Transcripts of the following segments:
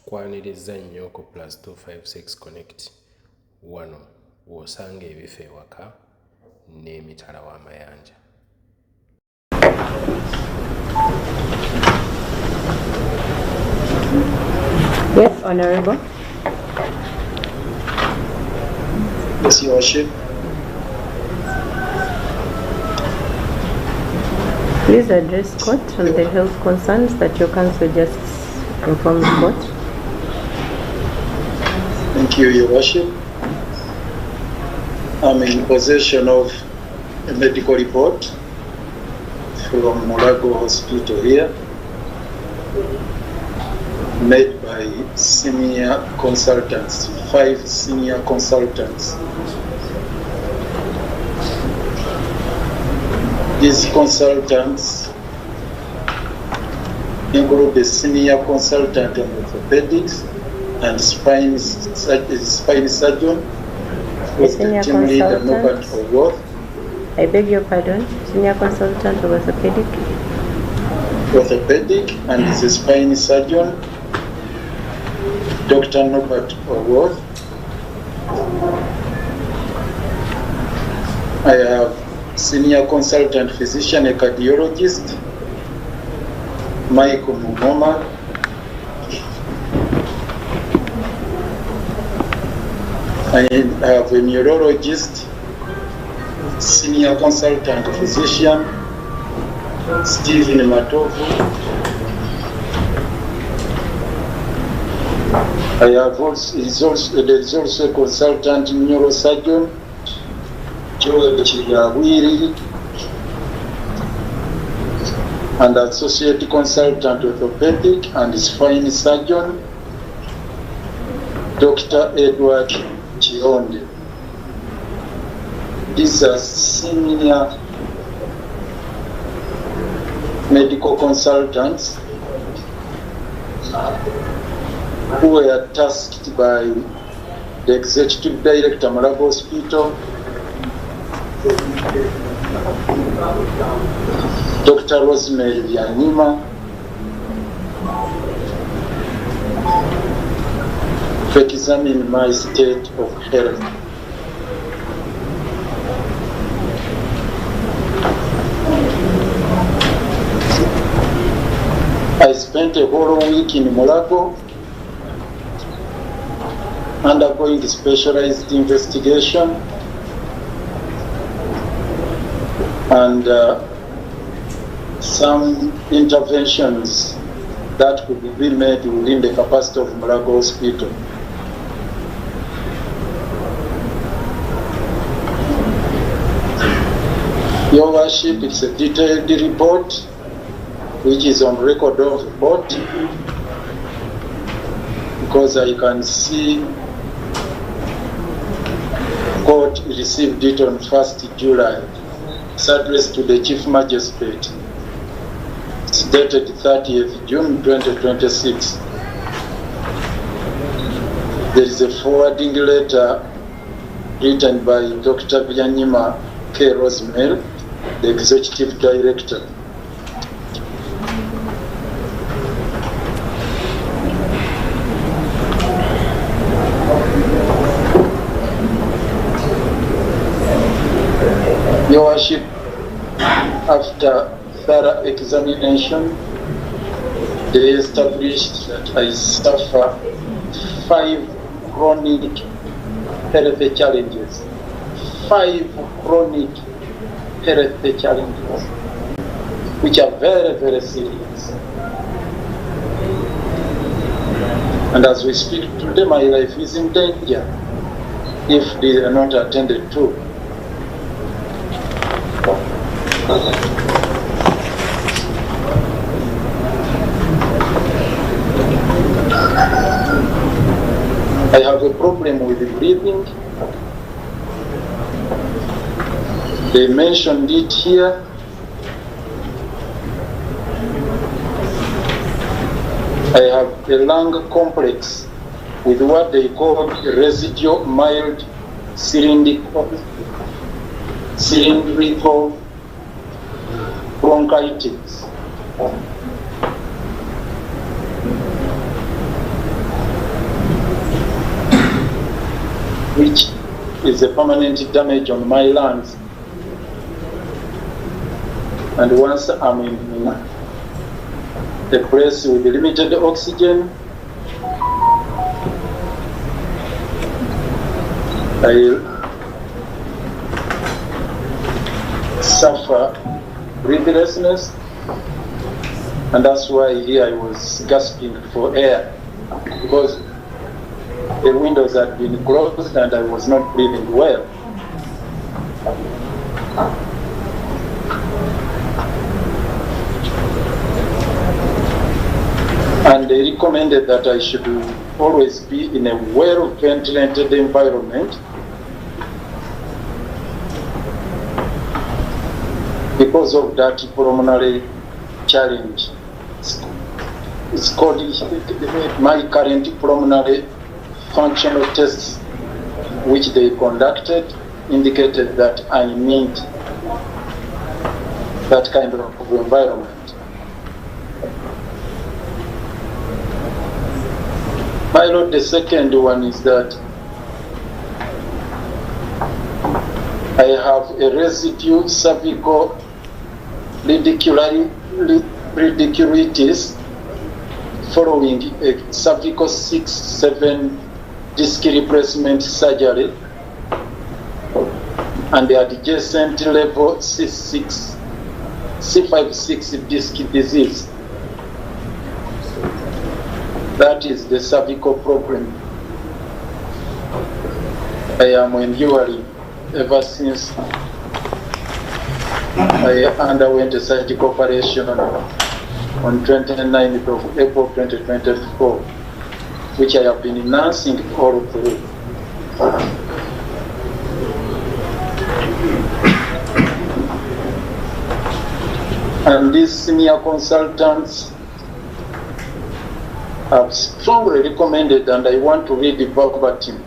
tukwaniriza nnyo ku +256 connect wano w'osanga ebifo ewaka n'emitala w'amayanja. Yes, Honorable. Yes, Your Worship. Please address court on the health concerns that your counsel just informed the court. Thank you, Your Worship. I'm in possession of a medical report from Mulago Hospital here, made by senior consultants, 5 senior consultants. These consultants include the senior consultant on orthopedics and spine surgeon, with the team leader Norbert Oworth. I beg your pardon, senior consultant of orthopedic And the spine surgeon, Dr. Norbert Oworth. I have senior consultant physician, a cardiologist, Michael Mumoma. I have a neurologist, senior consultant physician, Stephen Matovu. I have also, there is also a consultant neurosurgeon, Joel Chiyawiri, and associate consultant orthopedic and spine surgeon, Dr. Edward Chionde. These are senior medical consultants who were tasked by the executive director Mulago Hospital, Dr. Rosemary Yanima, to examine my state of health. I spent a whole week in Mulago undergoing specialized investigation and some interventions that could be made within the capacity of Mulago Hospital. Your Worship, it's a detailed report which is on record of court, because I can see court received it on 1st July. It's addressed to the Chief Magistrate. It's dated 30th June 2026. There is a forwarding letter written by Dr. Byanyima K. Rosemary, the Executive Director. Your Worship, after thorough examination, they established that I suffer 5 chronic health challenges. 5 chronic health challenges, which are very, very serious. And as we speak today, my life is in danger if they are not attended to. I have a problem with breathing. They mentioned it here. I have a lung complex with what they call residual mild cylindrical bronchitis. which is a permanent damage on my lungs. And once I'm in a place with limited oxygen, I suffer breathlessness, and that's why here I was gasping for air, because the windows had been closed and I was not breathing well. And they recommended that I should always be in a well-ventilated environment, because of that pulmonary challenge. It's called my current pulmonary functional tests, which they conducted, indicated that I need that kind of environment. My Lord, the second one is that I have a residue cervical radiculitis following a cervical 6-7 disc replacement surgery and the adjacent level C5-6 disc disease. That is the cervical problem I am enduring ever since I underwent a surgical operation on 29th of April 2024, which I have been nursing all through. And these senior consultants have strongly recommended, and I want to read the verbatim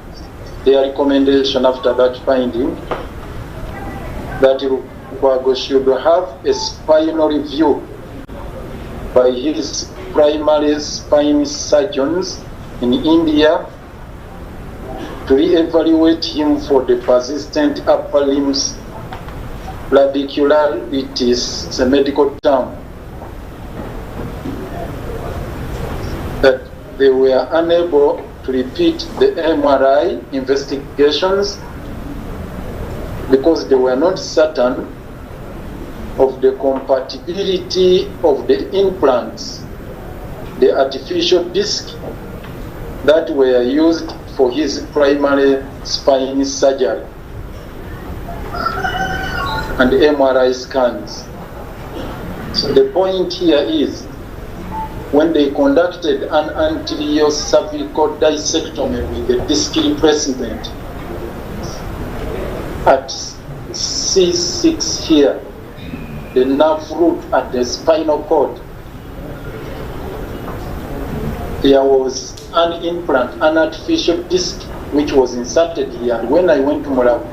their recommendation after that finding, that Lukwago should have a spinal review by his primary spine surgeons in India to re-evaluate him for the persistent upper limbs radiculitis. It's a medical term. That they were unable to repeat the MRI investigations because they were not certain of the compatibility of the implants, the artificial disc that were used for his primary spine surgery and MRI scans. So the point here is, when they conducted an anterior cervical dissectomy with a disc replacement at C6 here, the nerve root at the spinal cord, there was an implant, an artificial disc, which was inserted here. And when I went to Morocco,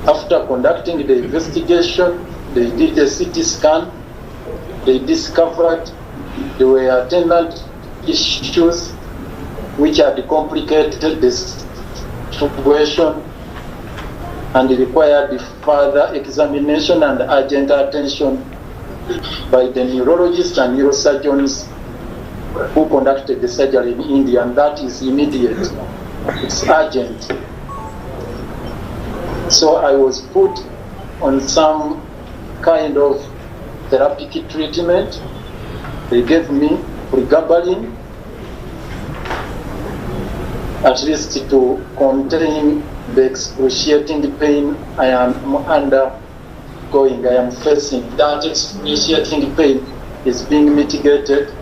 after conducting the investigation, they did a CT scan, they discovered there were attendant issues which had complicated this situation and required further examination and urgent attention by the neurologists and neurosurgeons who conducted the surgery in India, and that is immediate. It's urgent. So I was put on some kind of therapeutic treatment. They gave me pregabalin, at least to contain the excruciating pain I am undergoing, I am facing. That excruciating pain is being mitigated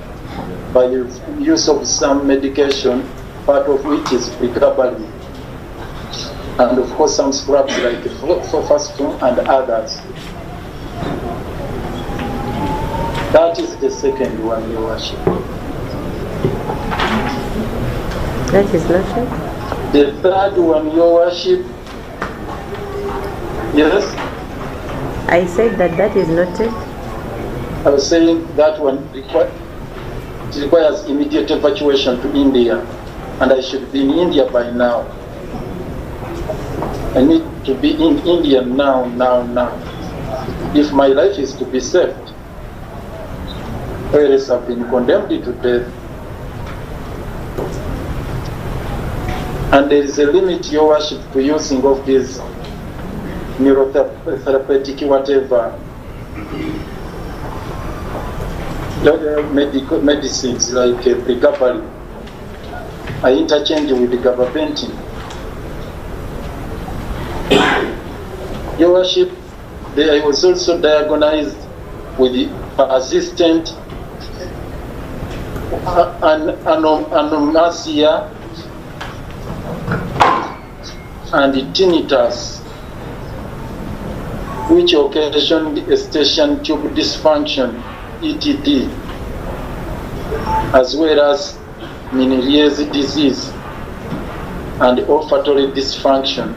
by the use of some medication, part of which is pregabalin, and of course some scrubs like Fofastum and others. That is the second one, Your Worship. That is noted. The third one, Your Worship. Yes? I said that is noted. I was saying that one requires immediate evacuation to India, and I should be in India by now. I need to be in India now. If my life is to be saved, whereas I've been condemned to death. And there is a limit, Your Worship, to using of these neurotherapeutic whatever medicines like pregabalin. I interchange with the gabapentin. Your Worship, I was also diagnosed with persistent anomasia and tinnitus, which occasioned eustachian tube dysfunction, ETD, as well as Meniere's disease and olfactory dysfunction.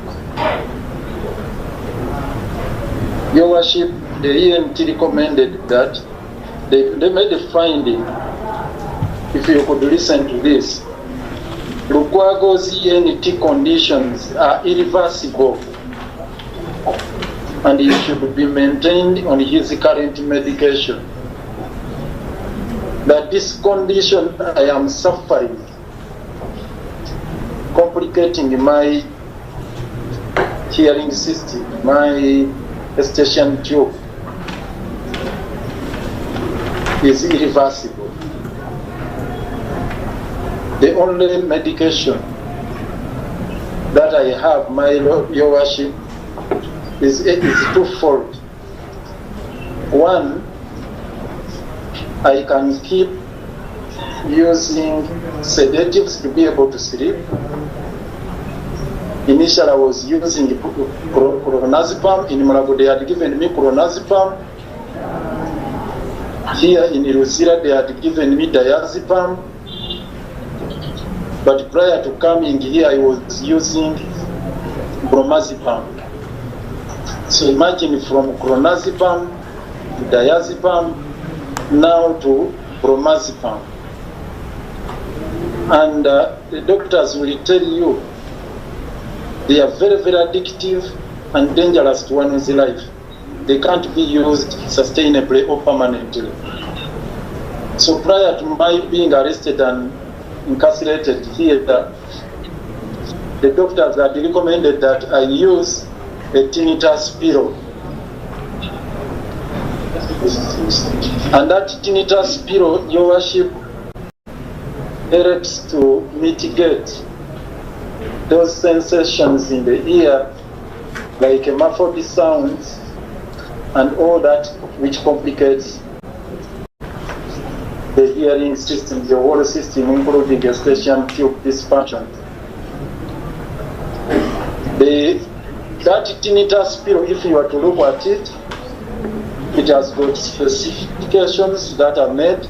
Your Worship, the ENT recommended that they made a finding, if you could listen to this. Lukwago's ENT conditions are irreversible and he should be maintained on his current medication. That this condition I am suffering, complicating my hearing system, my eustachian tube, is irreversible. The only medication that I have, Your Worship, is twofold. One, I can keep using sedatives to be able to sleep. Initially, I was using clonazepam. In Mulago, they had given me clonazepam. Here in Irusira, they had given me diazepam. But prior to coming here, I was using bromazepam. So imagine from clonazepam to diazepam, now to bromazepam. And the doctors will tell you they are very, very addictive and dangerous to one's life. They can't be used sustainably or permanently. So prior to my being arrested and incarcerated here, the doctors had recommended that I use a tinnitus pillow. And that tinnitus pillow, Your Worship, helps to mitigate those sensations in the ear, like muffled sounds and all that which complicates the hearing system, the whole system, including eustachian tube dysfunction. That tinnitus pillow, if you are to look at it, it has got specifications that are made.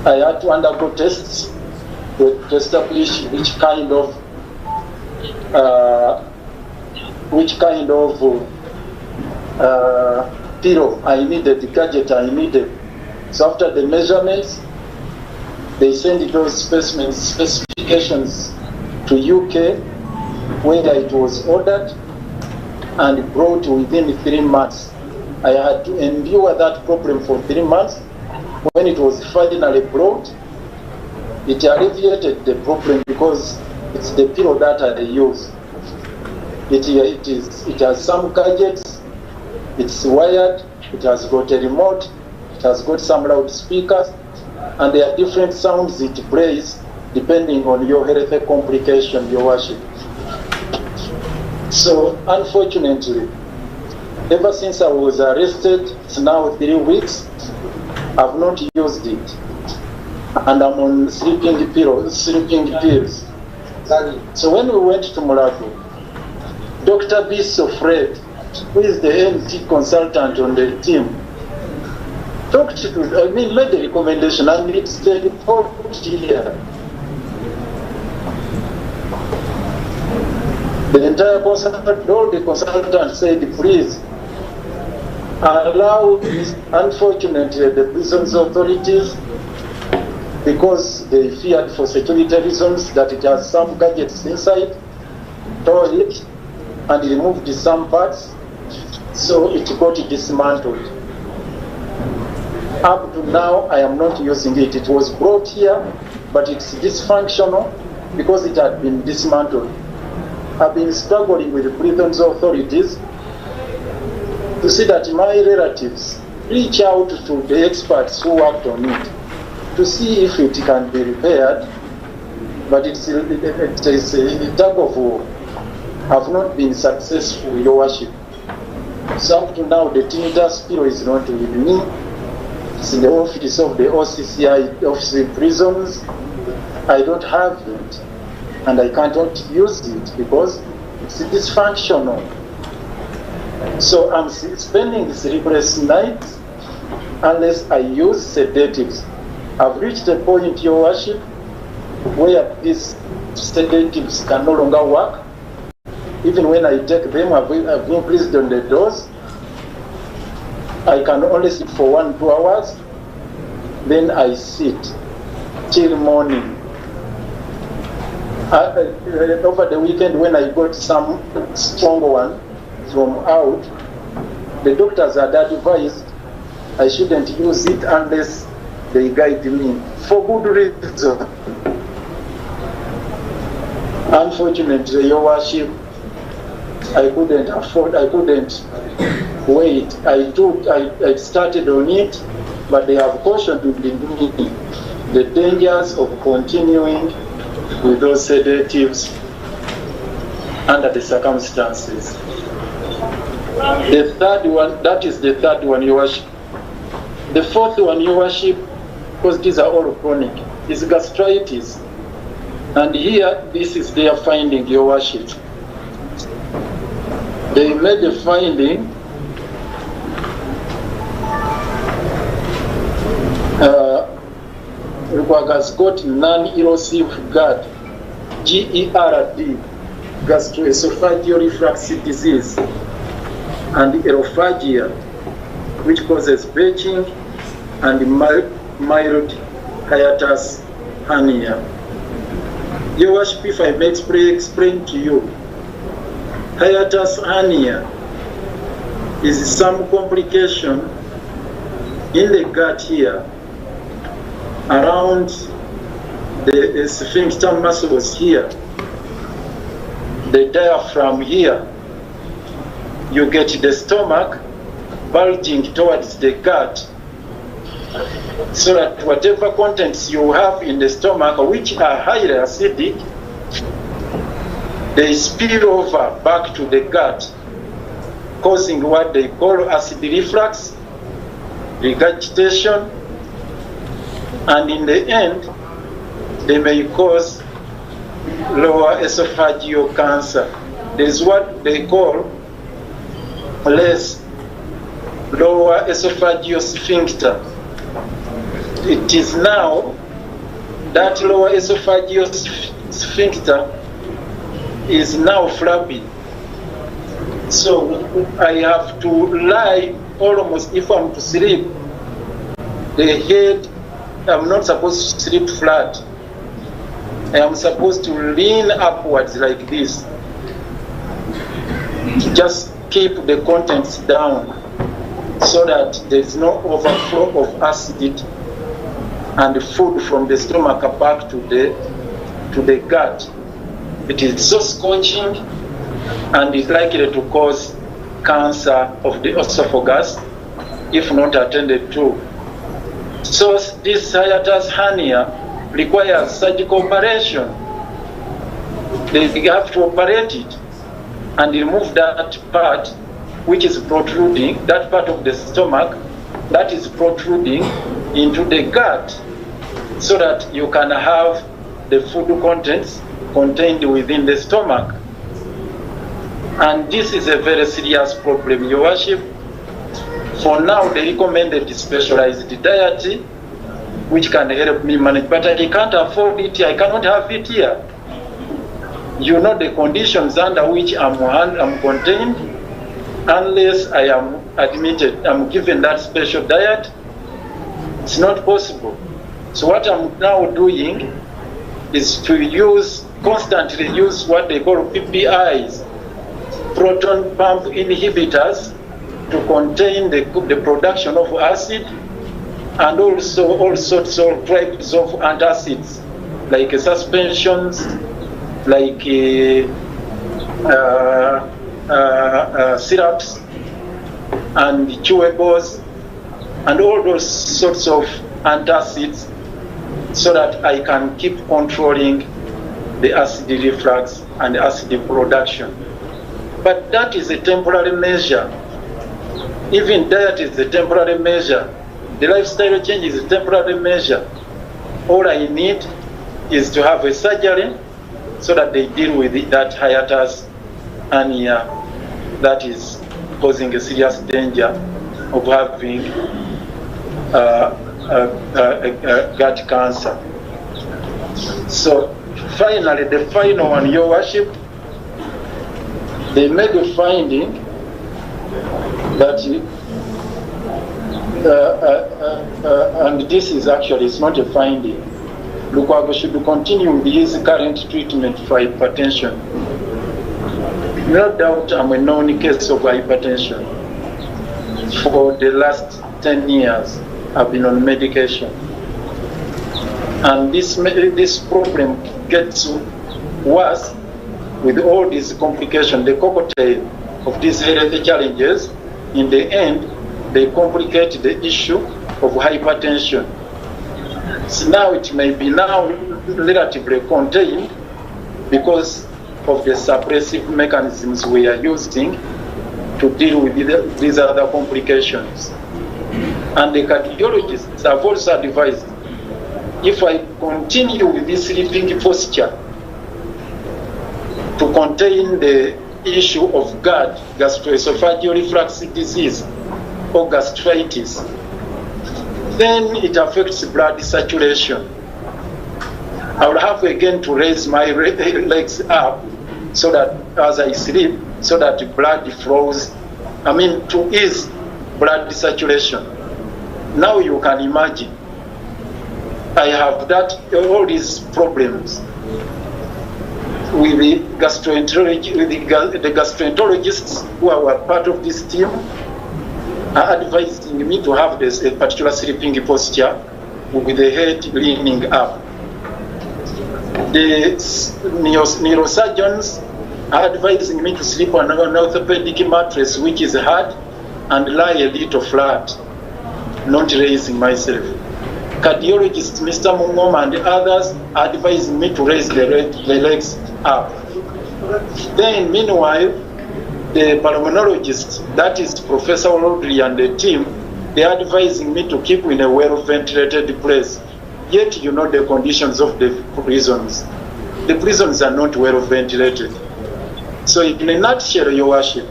I had to undergo tests to establish which kind of pillow I needed, the gadget I needed. So after the measurements, they send those specifications to UK, where it was ordered and brought within 3 months. I had to endure that problem for 3 months. When it was finally brought, it alleviated the problem because it's the pillow that I use. It has some gadgets, it's wired, it has got a remote, it has got some loudspeakers, and there are different sounds it plays depending on your health complication, Your Worship. So unfortunately, ever since I was arrested, it's now 3 weeks, I've not used it. And I'm on sleeping pills. So when we went to Mulago, Dr. Biso Fred, who is the NT consultant on the team, made the recommendation, and it's the report here. The entire consultant, all the consultants said, please allow this, unfortunately, the prisons authorities, because they feared for security reasons that it has some gadgets inside, told it and removed some parts, so it got dismantled. Up to now, I am not using it. It was brought here, but it's dysfunctional because it had been dismantled. I've been struggling with the prisons authorities to see that my relatives reach out to the experts who worked on it to see if it can be repaired, but it's a tug of war. Have not been successful, Your Worship. So up to now, the tinnitus pillow is not with me. It's in the office of the OCCI, Office of Prisons. I don't have it, and I cannot use it because it's dysfunctional. So I'm spending sleepless nights unless I use sedatives. I've reached a point, Your Worship, where these sedatives can no longer work. Even when I take them, I've increased on the dose. I can only sit for 1-2 hours, then I sit till morning. Over the weekend, when I got some stronger one from out, the doctors had advised I shouldn't use it unless they guide me for good reason. Unfortunately, Your Worship, I couldn't wait. I started on it, but they have cautioned me the dangers of continuing with those sedatives under the circumstances. The third one, that is the third one, Your Worship. The fourth one, Your Worship, because these are all chronic, is gastritis. And here, this is their finding, Your Worship. They made a finding Lukwago has got non-erosive GERD, GERD, gastroesophageal reflux disease, and erophagia, which causes belching and mild hiatus hernia. Your Worship, if I may explain to you, hiatus hernia is some complication in the gut here, around the sphincter muscles here, the diaphragm here. You get the stomach bulging towards the gut, so that whatever contents you have in the stomach, which are highly acidic, they spill over back to the gut, causing what they call acid reflux, regurgitation, and in the end, they may cause lower esophageal cancer. There is what they call lower esophageal sphincter. It is now that lower esophageal sphincter is now flabby. So I have to lie almost, if I'm to sleep, the head, I'm not supposed to sleep flat. I am supposed to lean upwards like this. Just keep the contents down so that there is no overflow of acid and food from the stomach back to the gut. It is so scorching and is likely to cause cancer of the esophagus if not attended to. So this hiatus hernia requires surgical operation. They have to operate it and remove that part which is protruding, that part of the stomach that is protruding into the gut, so that you can have the food contents contained within the stomach. And this is a very serious problem, Your Worship. For now, they recommended specialized diet, which can help me manage, but I can't afford it. I cannot have it here. You know the conditions under which I'm contained, unless I am admitted, I'm given that special diet. It's not possible. So what I'm now doing is to constantly use what they call PPIs, proton pump inhibitors to contain the production of acid, and also all sorts of types of antacids, like suspensions, like syrups and chewables, and all those sorts of antacids, so that I can keep controlling the acid reflux and acid production. But that is a temporary measure. Even diet is a temporary measure. The lifestyle change is a temporary measure. All I need is to have a surgery so that they deal with that hiatus hernia that is posing a serious danger of having gut cancer. So finally, the final one, Your Worship, they made a finding that, and this is actually, it's not a finding, Lukwago should continue with his current treatment for hypertension. No doubt I'm a known case of hypertension. For the last 10 years, I've been on medication. And this problem gets worse with all these complications, the cocktail of these health challenges. In the end, they complicate the issue of hypertension. So now it may be now relatively contained because of the suppressive mechanisms we are using to deal with these other complications. And the cardiologists have also advised, if I continue with this sleeping posture to contain the issue of GERD, gastroesophageal reflux disease, or gastritis, then it affects blood saturation. I will have again to raise my legs up so that as I sleep, so that blood flows, to ease blood saturation. Now you can imagine, I have all these problems with the gastroenterologists who are part of this team are advising me to have a particular sleeping posture with the head leaning up. The neurosurgeons are advising me to sleep on an orthopedic mattress which is hard and lie a little flat, not raising myself. Cardiologists, Mr. Mungoma and others, are advising me to raise the legs up. Then, meanwhile, the pulmonologist, that is Professor Rodri and the team, they are advising me to keep in a well-ventilated place. Yet, you know the conditions of the prisons. The prisons are not well-ventilated. So, in a nutshell, Your Worship,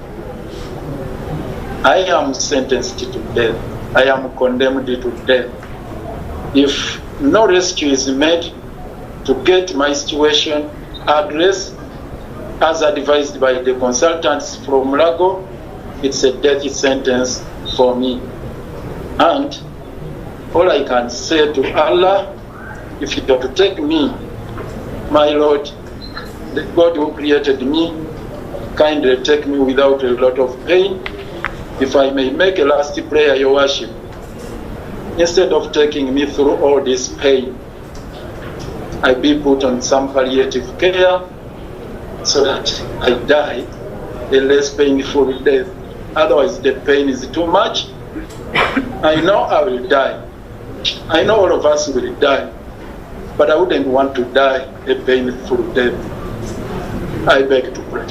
I am sentenced to death. I am condemned to death. If no rescue is made to get my situation addressed as advised by the consultants from Lago, it's a death sentence for me. And all I can say to Allah, if you are to take me, my Lord, the God who created me, kindly take me without a lot of pain. If I may make a last prayer, Your Worship, instead of taking me through all this pain, I be put on some palliative care so that I die a less painful death. Otherwise, the pain is too much. I know I will die. I know all of us will die. But I wouldn't want to die a painful death. I beg to pray.